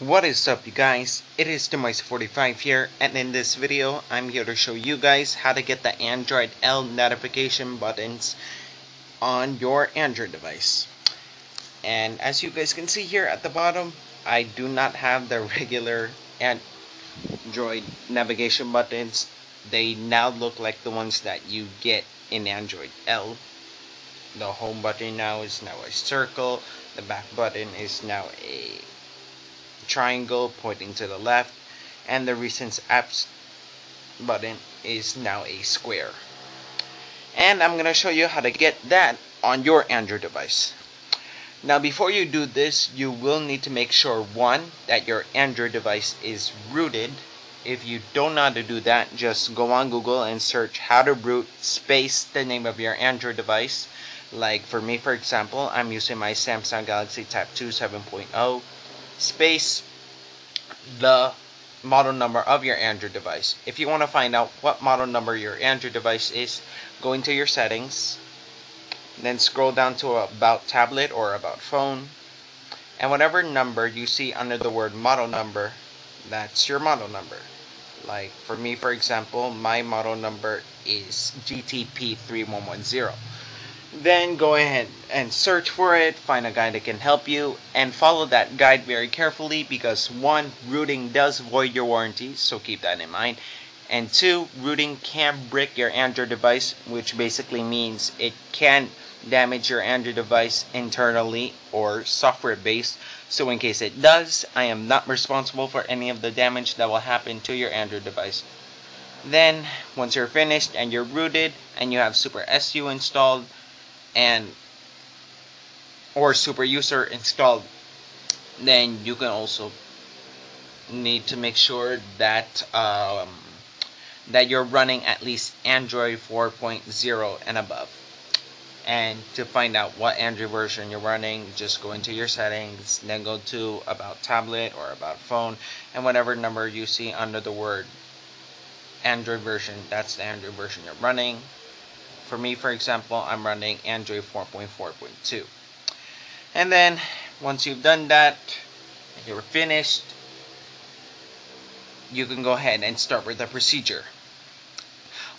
What is up, you guys? It is Demise45 here, and in this video I'm here to show you guys how to get the Android L notification buttons on your Android device. And as you guys can see here at the bottom, I do not have the regular Android navigation buttons. They now look like the ones that you get in Android L. The home button now is now a circle, the back button is now a triangle pointing to the left, and the recent apps button is now a square. And I'm gonna show you how to get that on your Android device. Now before you do this, you will need to make sure, one, that your Android device is rooted. If you don't know how to do that, just go on Google and search how to root space the name of your Android device. Like for me, for example, I'm using my Samsung Galaxy Tab 2 7.0 space the model number of your Android device. If you want to find out what model number your Android device is, go into your settings, then scroll down to about tablet or about phone, and whatever number you see under the word model number, that's your model number. Like for me, for example, my model number is GTP3110. Then go ahead and search for it, find a guide that can help you, and follow that guide very carefully because one, rooting does void your warranty, so keep that in mind. And two, rooting can brick your Android device, which basically means it can damage your Android device internally or software based. So in case it does, I am not responsible for any of the damage that will happen to your Android device. Then once you're finished and you're rooted and you have Super SU installed or Super User installed, then you can also need to make sure that that you're running at least Android 4.0 and above. And to find out what Android version you're running, just go into your settings, then go to about tablet or about phone, and whatever number you see under the word Android version, that's the Android version you're running. For me, for example, I'm running Android 4.4.2. And then once you've done that and you're finished, you can go ahead and start with the procedure.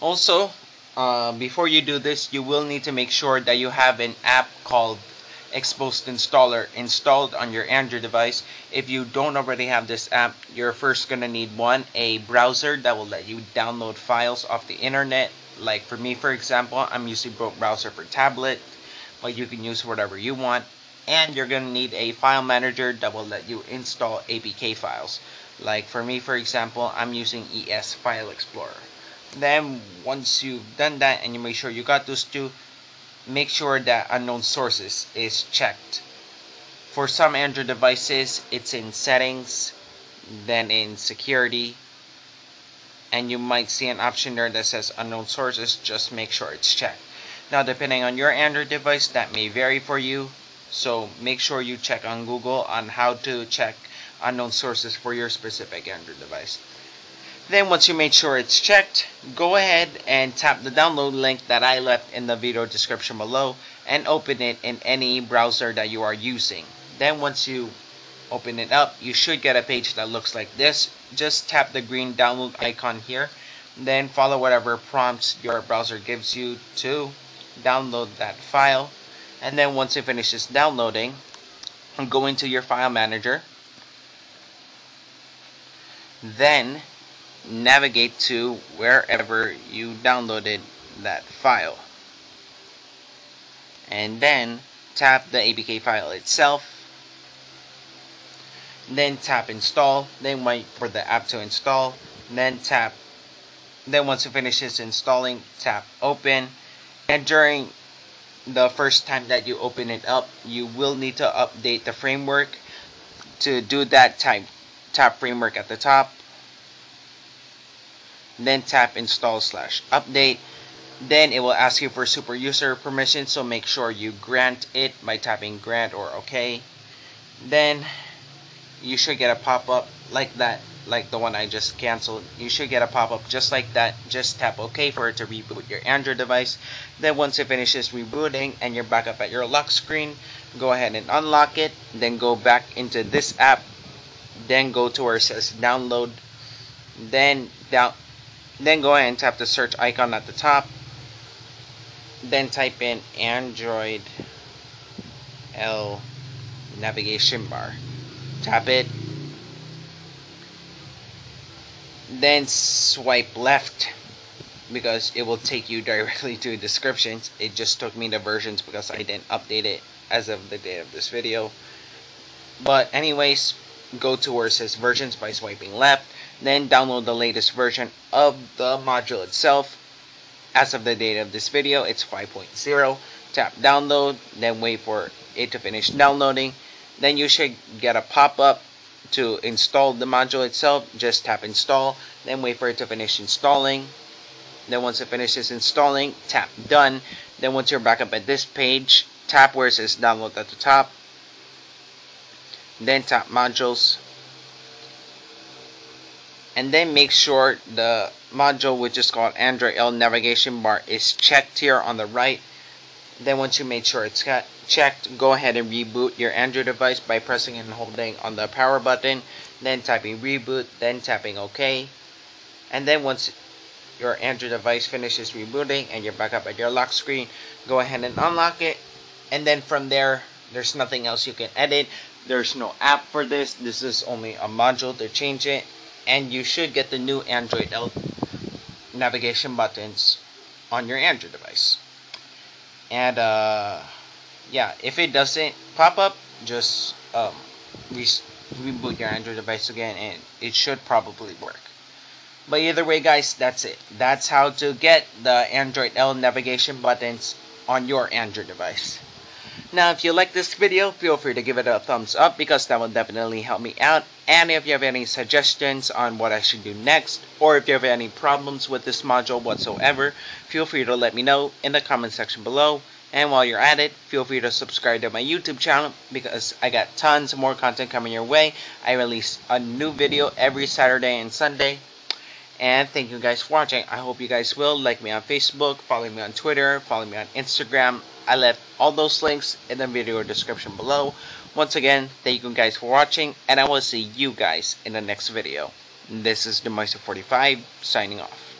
Also, before you do this, you will need to make sure that you have an app called Exposed Installer installed on your Android device. If you don't already have this app, you're first going to need a browser that will let you download files off the internet. Like for me, for example, I'm using Brave browser for tablet, but you can use whatever you want. And you're going to need a file manager that will let you install APK files. Like for me, for example, I'm using ES File Explorer. Then once you've done that and you make sure you got those two, make sure that unknown sources is checked. For some Android devices, it's in settings, then in security, and you might see an option there that says unknown sources. Just make sure it's checked. Now depending on your Android device, that may vary for you, so make sure you check on Google on how to check unknown sources for your specific Android device. Then once you make sure it's checked, go ahead and tap the download link that I left in the video description below and open it in any browser that you are using. Then once you open it up, you should get a page that looks like this. Just tap the green download icon here, then follow whatever prompts your browser gives you to download that file. And then once it finishes downloading, go into your file manager, then navigate to wherever you downloaded that file, and then tap the APK file itself, then tap install, then wait for the app to install, then once it finishes installing, tap open. And during the first time that you open it up, you will need to update the framework. To do that, tap framework at the top, then tap install/update. Then it will ask you for super user permission, so make sure you grant it by tapping grant or OK. Then you should get a pop-up like that, like the one I just canceled. You should get a pop-up just like that. Just tap OK for it to reboot your Android device. Then once it finishes rebooting and you're back up at your lock screen, go ahead and unlock it. Then go back into this app then go to where it says download, then go ahead and tap the search icon at the top, then type in Android L navigation bar, tap it, then swipe left because it will take you directly to descriptions. It just took me the versions because I didn't update it as of the date of this video. But anyways, go to where it says versions by swiping left, then download the latest version of the module itself. As of the date of this video, it's 5.0. Tap download, then wait for it to finish downloading. Then you should get a pop-up to install the module itself. Just tap install, then wait for it to finish installing. Then once it finishes installing, tap done. Then once you're back up at this page, tap where it says download at the top, then tap modules, and then make sure the module which is called Android L navigation bar is checked here on the right. Then once you made sure it's checked, go ahead and reboot your Android device by pressing and holding on the power button, then tapping reboot, then tapping OK. And then once your Android device finishes rebooting and you're back up at your lock screen, go ahead and unlock it. And then from there, there's nothing else you can edit. There's no app for this. This is only a module to change it. And you should get the new Android L navigation buttons on your Android device. And yeah, if it doesn't pop up, just reboot your Android device again and it should probably work. But either way guys, that's it. That's how to get the Android L navigation buttons on your Android device. Now if you like this video, feel free to give it a thumbs up because that will definitely help me out. And if you have any suggestions on what I should do next, or if you have any problems with this module whatsoever, feel free to let me know in the comment section below. And while you're at it, feel free to subscribe to my YouTube channel because I got tons more content coming your way. I release a new video every Saturday and Sunday. And thank you guys for watching. I hope you guys will like me on Facebook, follow me on Twitter, follow me on Instagram. I left all those links in the video description below. Once again, thank you guys for watching, and I will see you guys in the next video. This is the MyPhone 45 signing off.